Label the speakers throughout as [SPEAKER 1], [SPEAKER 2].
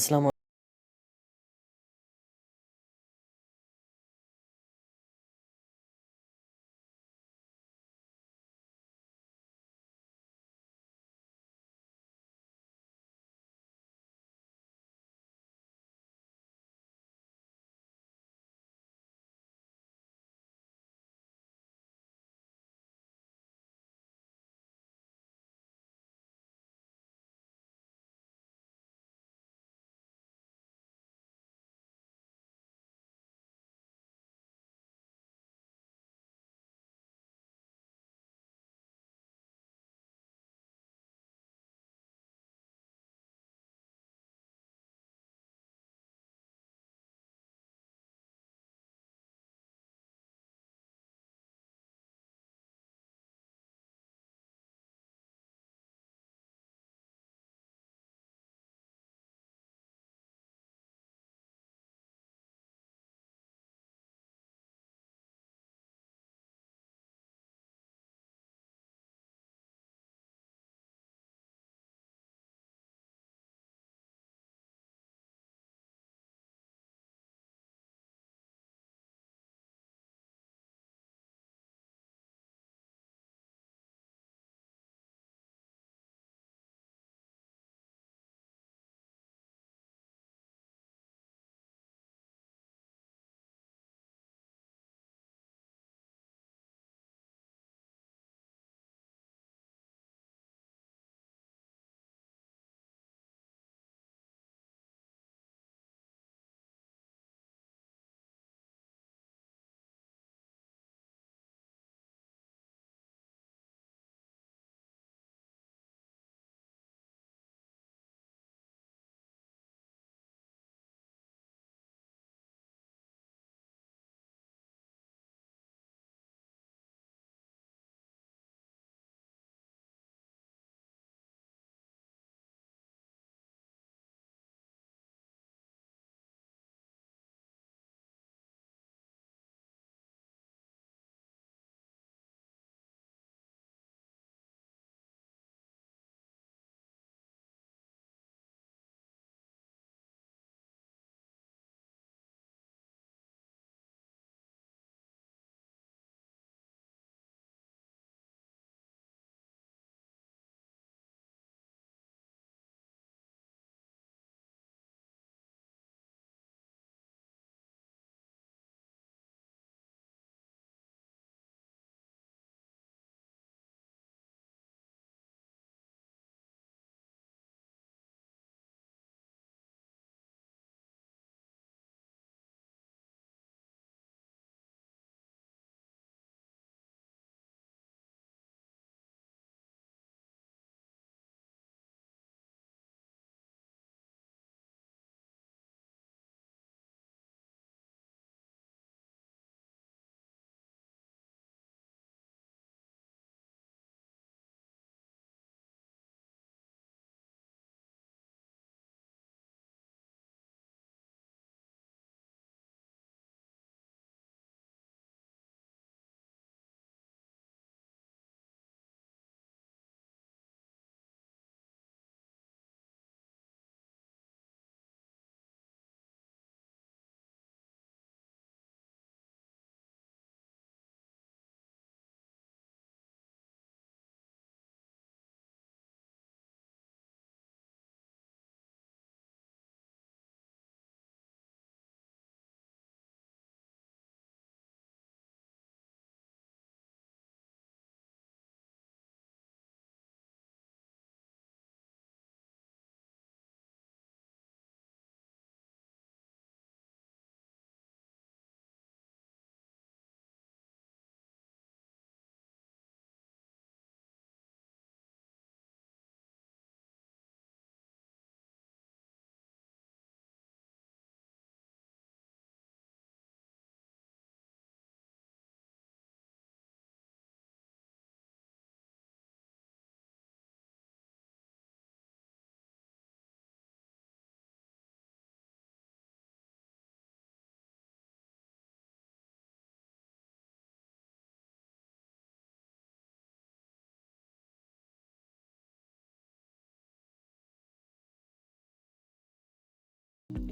[SPEAKER 1] আসসালামু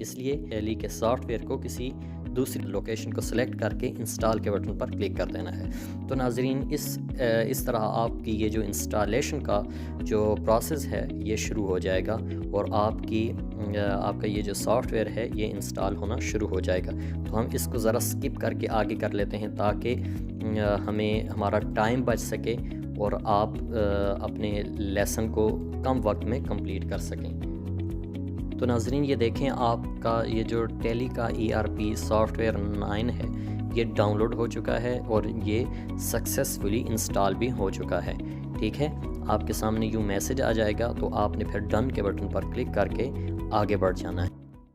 [SPEAKER 1] इसलिए टैली के सॉफ्टवेयर को किसी दूसरी लोकेशन को सिलेक्ट करके इंस्टॉल के बटन पर क्लिक कर देना है। तो नाज़रीन, इस तरह आपकी ये जो इंस्टॉलेशन का जो प्रोसेस है ये शुरू हो जाएगा और आपका ये जो सॉफ्टवेयर है ये इंस्टॉल होना शुरू हो जाएगा। तो हम इसको ज़रा स्किप करके आगे कर लेते हैं ताकि हमारा टाइम बच सके और आप अपने लेसन को कम वक्त में कंप्लीट कर सकें। तो नाज़रीन, ये देखें, आपका ये जो टैली का ERP सॉफ्टवेयर 9 है ये डाउनलोड हो चुका है और ये सक्सेसफुली इंस्टॉल भी हो चुका है। ठीक है, आपके सामने यूँ मैसेज आ जाएगा, तो आपने फिर डन के बटन पर क्लिक करके आगे बढ़ जाना है।